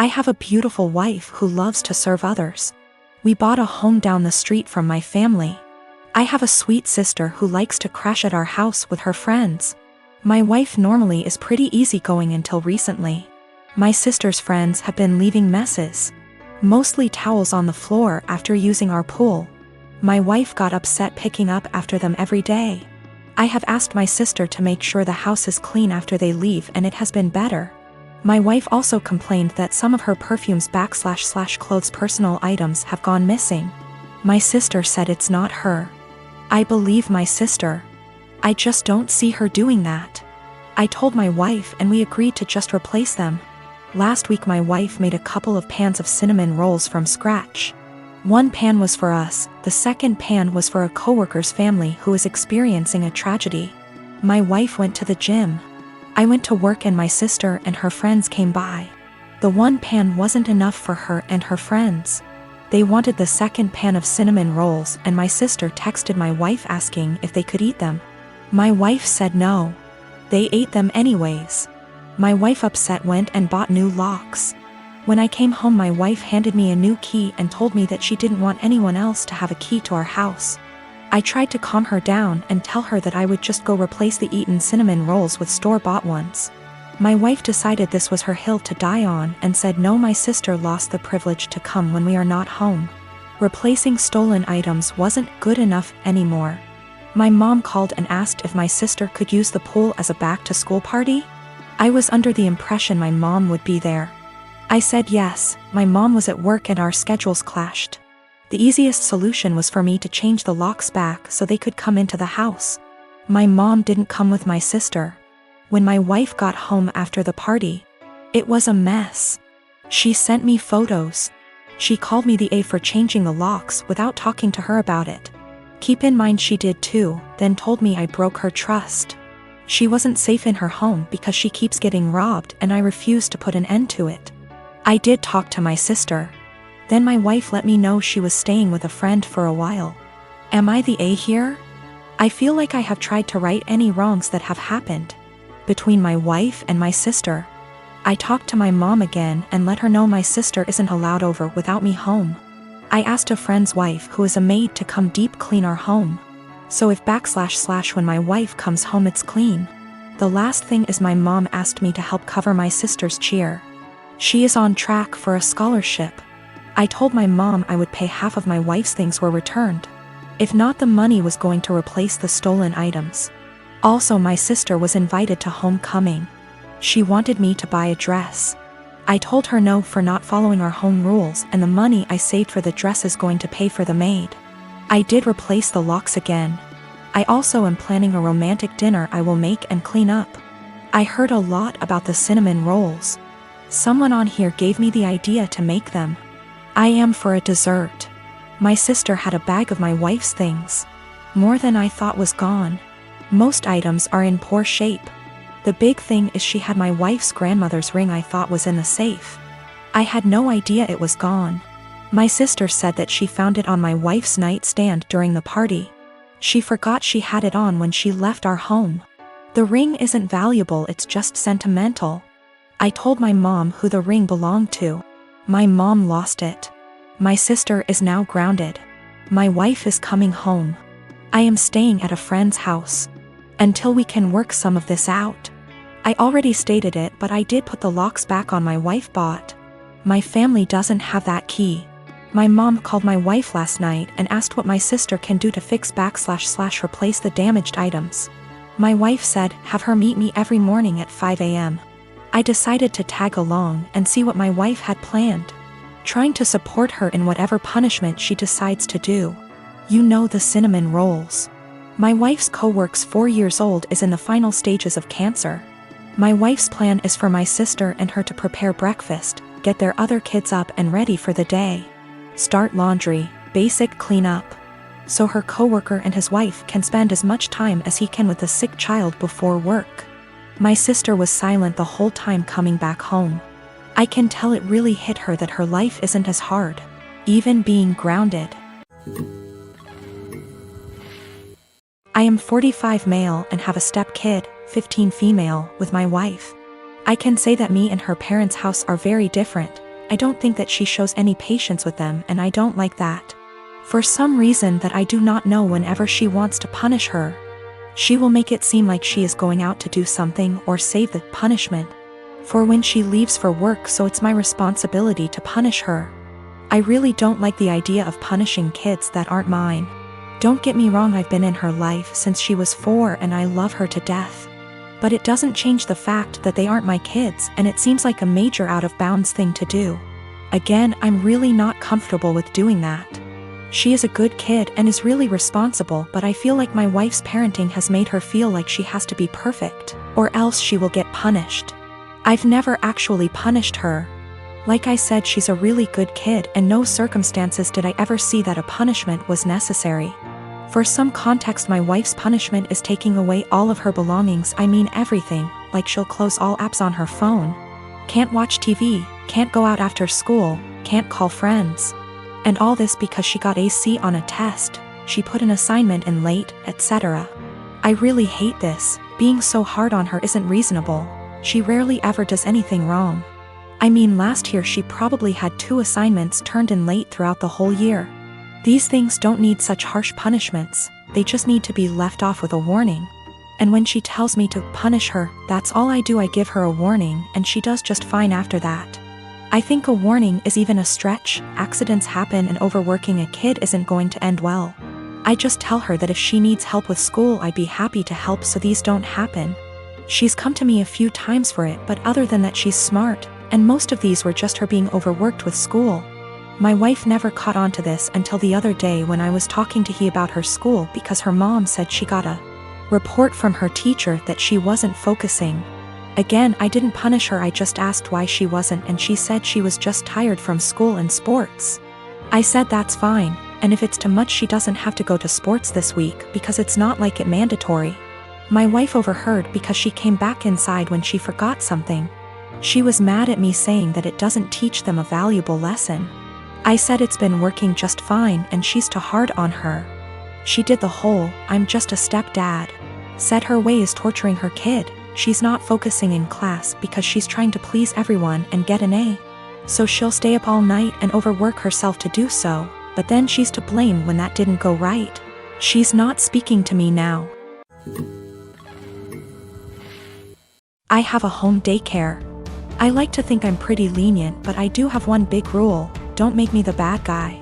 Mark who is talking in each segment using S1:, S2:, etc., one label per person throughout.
S1: I have a beautiful wife who loves to serve others. We bought a home down the street from my family. I have a sweet sister who likes to crash at our house with her friends. My wife normally is pretty easygoing until recently. My sister's friends have been leaving messes, mostly towels on the floor after using our pool. My wife got upset picking up after them every day. I have asked my sister to make sure the house is clean after they leave, and it has been better. My wife also complained that some of her perfumes / clothes personal items have gone missing. My sister said it's not her. I believe my sister. I just don't see her doing that. I told my wife and we agreed to just replace them. Last week my wife made a couple of pans of cinnamon rolls from scratch. One pan was for us, the second pan was for a coworker's family who is experiencing a tragedy. My wife went to the gym. I went to work and my sister and her friends came by. The one pan wasn't enough for her and her friends. They wanted the second pan of cinnamon rolls and my sister texted my wife asking if they could eat them. My wife said no. They ate them anyways. My wife upset went and bought new locks. When I came home my wife handed me a new key and told me that she didn't want anyone else to have a key to our house. I tried to calm her down and tell her that I would just go replace the eaten cinnamon rolls with store-bought ones. My wife decided this was her hill to die on and said no, my sister lost the privilege to come when we are not home. Replacing stolen items wasn't good enough anymore. My mom called and asked if my sister could use the pool as a back-to-school party. I was under the impression my mom would be there. I said yes. My mom was at work and our schedules clashed. The easiest solution was for me to change the locks back so they could come into the house. My mom didn't come with my sister. When my wife got home after the party, it was a mess. She sent me photos. She called me the A for changing the locks without talking to her about it. Keep in mind she did too, then told me I broke her trust. She wasn't safe in her home because she keeps getting robbed and I refused to put an end to it. I did talk to my sister. Then my wife let me know she was staying with a friend for a while. Am I the A here? I feel like I have tried to right any wrongs that have happened between my wife and my sister. I talked to my mom again and let her know my sister isn't allowed over without me home. I asked a friend's wife who is a maid to come deep clean our home. So if / when my wife comes home it's clean. The last thing is my mom asked me to help cover my sister's cheer. She is on track for a scholarship. I told my mom I would pay half of my wife's things were returned. If not, the money was going to replace the stolen items. Also, my sister was invited to homecoming. She wanted me to buy a dress. I told her no for not following our home rules, and the money I saved for the dress is going to pay for the maid. I did replace the locks again. I also am planning a romantic dinner I will make and clean up. I heard a lot about the cinnamon rolls. Someone on here gave me the idea to make them. I am for a dessert. My sister had a bag of my wife's things. More than I thought was gone. Most items are in poor shape. The big thing is she had my wife's grandmother's ring I thought was in the safe. I had no idea it was gone. My sister said that she found it on my wife's nightstand during the party. She forgot she had it on when she left our home. The ring isn't valuable, it's just sentimental. I told my mom who the ring belonged to. My mom lost it. My sister is now grounded. My wife is coming home. I am staying at a friend's house until we can work some of this out. I already stated it, but I did put the locks back on my wife bought. My family doesn't have that key. My mom called my wife last night and asked what my sister can do to fix / replace the damaged items. My wife said have her meet me every morning at 5 a.m. I decided to tag along and see what my wife had planned, trying to support her in whatever punishment she decides to do. You know, the cinnamon rolls. My wife's co-worker's 4 years old is in the final stages of cancer. My wife's plan is for my sister and her to prepare breakfast, get their other kids up and ready for the day, start laundry, basic cleanup, so her co-worker and his wife can spend as much time as he can with the sick child before work. My sister was silent the whole time coming back home. I can tell it really hit her that her life isn't as hard, even being grounded. I am 45 male and have a step-kid, 15 female, with my wife. I can say that me and her parents' house are very different. I don't think that she shows any patience with them, and I don't like that. For some reason that I do not know, whenever she wants to punish her, she will make it seem like she is going out to do something or save the punishment for when she leaves for work, so it's my responsibility to punish her. I really don't like the idea of punishing kids that aren't mine. Don't get me wrong, I've been in her life since she was 4 and I love her to death. But it doesn't change the fact that they aren't my kids, and it seems like a major out of bounds thing to do. Again, I'm really not comfortable with doing that. She is a good kid and is really responsible, but I feel like my wife's parenting has made her feel like she has to be perfect, or else she will get punished. I've never actually punished her. Like I said, she's a really good kid, and no circumstances did I ever see that a punishment was necessary. For some context, my wife's punishment is taking away all of her belongings, I mean everything, like she'll close all apps on her phone. Can't watch TV, can't go out after school, can't call friends. And all this because she got a C on a test, she put an assignment in late, etc. I really hate this. Being so hard on her isn't reasonable. She rarely ever does anything wrong. I mean, last year she probably had 2 assignments turned in late throughout the whole year. These things don't need such harsh punishments, they just need to be left off with a warning. And when she tells me to punish her, that's all I do. I give her a warning, and she does just fine after that. I think a warning is even a stretch. Accidents happen, and overworking a kid isn't going to end well. I just tell her that if she needs help with school, I'd be happy to help so these don't happen. She's come to me a few times for it, but other than that, she's smart, and most of these were just her being overworked with school. My wife never caught on to this until the other day when I was talking to her about her school, because her mom said she got a report from her teacher that she wasn't focusing. Again, I didn't punish her, I just asked why she wasn't, and she said she was just tired from school and sports. I said that's fine, and if it's too much she doesn't have to go to sports this week because it's not like it mandatory. My wife overheard because she came back inside when she forgot something. She was mad at me, saying that it doesn't teach them a valuable lesson. I said it's been working just fine and she's too hard on her. She did the whole "I'm just a stepdad." Said her way is torturing her kid. She's not focusing in class because she's trying to please everyone and get an A. So she'll stay up all night and overwork herself to do so, but then she's to blame when that didn't go right. She's not speaking to me now. I have a home daycare. I like to think I'm pretty lenient, but I do have one big rule: don't make me the bad guy.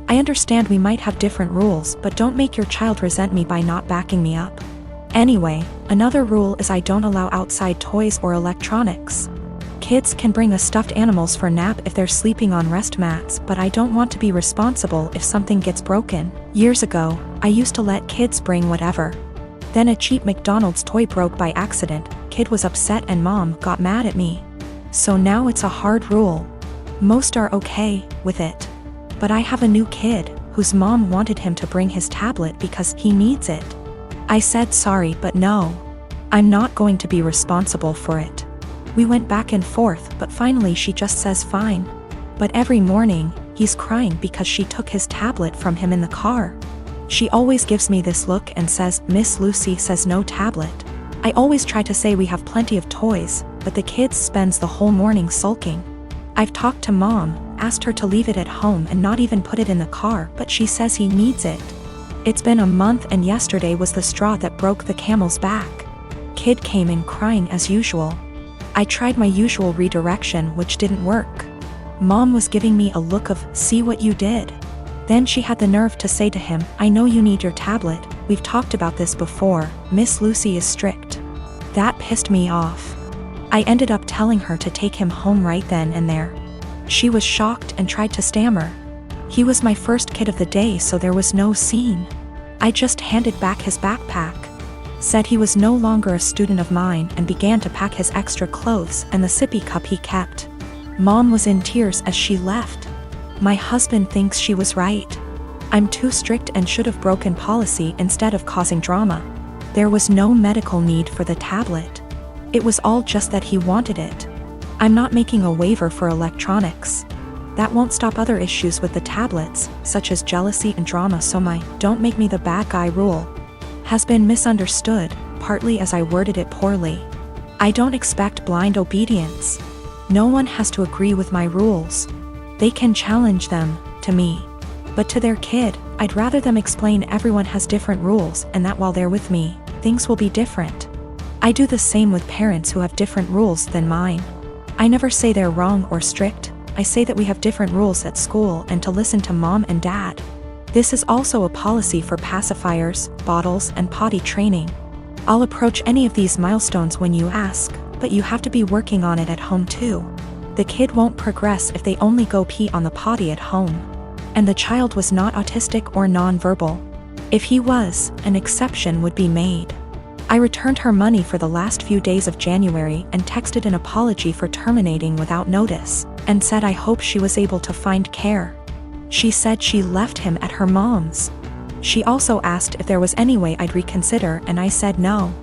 S1: I understand we might have different rules, but don't make your child resent me by not backing me up. Anyway, another rule is I don't allow outside toys or electronics. Kids can bring the stuffed animals for nap if they're sleeping on rest mats, but I don't want to be responsible if something gets broken. Years ago, I used to let kids bring whatever. Then a cheap McDonald's toy broke by accident, kid was upset and mom got mad at me. So now it's a hard rule. Most are okay with it. But I have a new kid, whose mom wanted him to bring his tablet because he needs it. I said sorry, but no. I'm not going to be responsible for it. We went back and forth, but finally she just says fine. But every morning, he's crying because she took his tablet from him in the car. She always gives me this look and says, "Miss Lucy says no tablet." I always try to say we have plenty of toys, but the kid spends the whole morning sulking. I've talked to mom, asked her to leave it at home and not even put it in the car, but she says he needs it. It's been a month and yesterday was the straw that broke the camel's back. Kid came in crying as usual. I tried my usual redirection, which didn't work. Mom was giving me a look of, "See what you did?" Then she had the nerve to say to him, "I know you need your tablet, we've talked about this before, Miss Lucy is strict." That pissed me off. I ended up telling her to take him home right then and there. She was shocked and tried to stammer. He was my first kid of the day, so there was no scene. I just handed back his backpack, said he was no longer a student of mine, and began to pack his extra clothes and the sippy cup he kept. Mom was in tears as she left. My husband thinks she was right. I'm too strict and should have broken policy instead of causing drama. There was no medical need for the tablet. It was all just that he wanted it. I'm not making a waiver for electronics. That won't stop other issues with the tablets, such as jealousy and drama, so my "don't make me the bad guy" rule has been misunderstood, partly as I worded it poorly. I don't expect blind obedience. No one has to agree with my rules. They can challenge them, to me. But to their kid, I'd rather them explain everyone has different rules and that while they're with me, things will be different. I do the same with parents who have different rules than mine. I never say they're wrong or strict. I say that we have different rules at school and to listen to mom and dad. This is also a policy for pacifiers, bottles, and potty training. I'll approach any of these milestones when you ask, but you have to be working on it at home too. The kid won't progress if they only go pee on the potty at home. And the child was not autistic or non-verbal. If he was, an exception would be made. I returned her money for the last few days of January and texted an apology for terminating without notice, and said I hope she was able to find care. She said she left him at her mom's. She also asked if there was any way I'd reconsider, and I said no.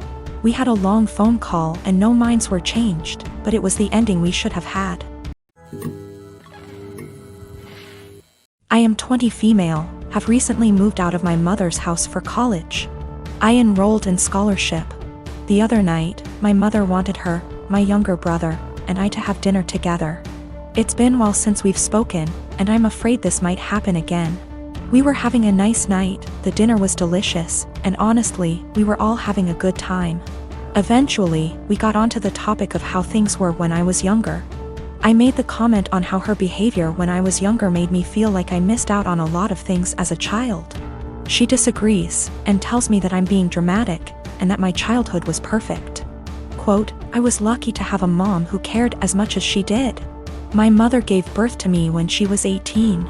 S1: We had a long phone call and no minds were changed, but it was the ending we should have had. I am 20 female, have recently moved out of my mother's house for college. I enrolled in scholarship. The other night, my mother wanted her, my younger brother, and I to have dinner together. It's been a while since we've spoken, and I'm afraid this might happen again. We were having a nice night, the dinner was delicious, and honestly, we were all having a good time. Eventually, we got onto the topic of how things were when I was younger. I made the comment on how her behavior when I was younger made me feel like I missed out on a lot of things as a child. She disagrees, and tells me that I'm being dramatic, and that my childhood was perfect. Quote, I was lucky to have a mom who cared as much as she did. My mother gave birth to me when she was 18.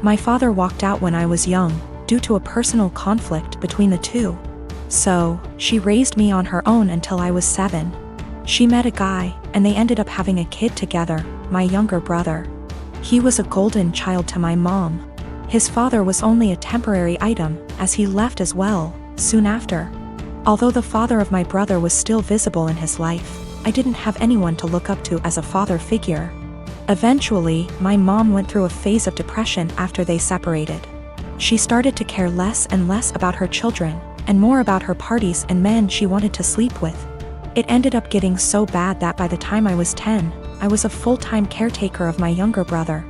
S1: My father walked out when I was young, due to a personal conflict between the two. So, she raised me on her own until I was 7. She met a guy, and they ended up having a kid together, my younger brother. He was a golden child to my mom. His father was only a temporary item, as he left as well, soon after. Although the father of my brother was still visible in his life, I didn't have anyone to look up to as a father figure. Eventually, my mom went through a phase of depression after they separated. She started to care less and less about her children, and more about her parties and men she wanted to sleep with. It ended up getting so bad that by the time I was 10, I was a full-time caretaker of my younger brother.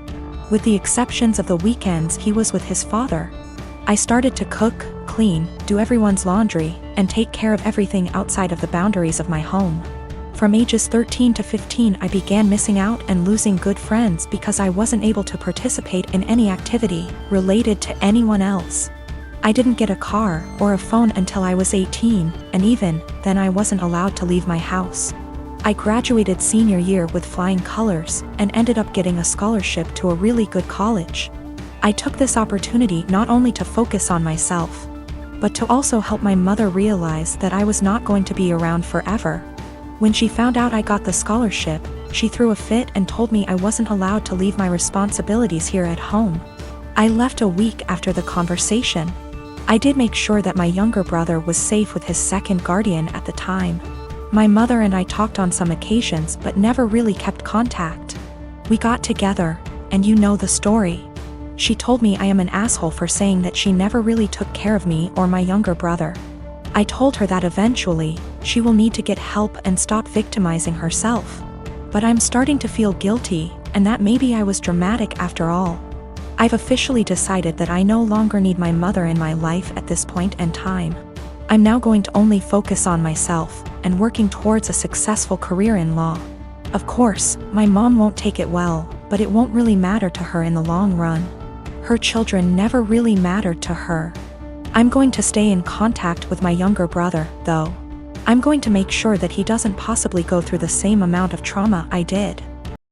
S1: With the exceptions of the weekends he was with his father. I started to cook, clean, do everyone's laundry, and take care of everything outside of the boundaries of my home. From ages 13 to 15 I began missing out and losing good friends because I wasn't able to participate in any activity related to anyone else. I didn't get a car or a phone until I was 18, and even then I wasn't allowed to leave my house. I graduated senior year with flying colors and ended up getting a scholarship to a really good college. I took this opportunity not only to focus on myself, but to also help my mother realize that I was not going to be around forever. When she found out I got the scholarship, she threw a fit and told me I wasn't allowed to leave my responsibilities here at home. I left a week after the conversation. I did make sure that my younger brother was safe with his second guardian at the time. My mother and I talked on some occasions but never really kept contact. We got together, and you know the story. She told me I am an asshole for saying that she never really took care of me or my younger brother. I told her that eventually, she will need to get help and stop victimizing herself. But I'm starting to feel guilty, and that maybe I was dramatic after all. I've officially decided that I no longer need my mother in my life at this point in time. I'm now going to only focus on myself, and working towards a successful career in law. Of course, my mom won't take it well, but it won't really matter to her in the long run. Her children never really mattered to her. I'm going to stay in contact with my younger brother, though. I'm going to make sure that he doesn't possibly go through the same amount of trauma I did.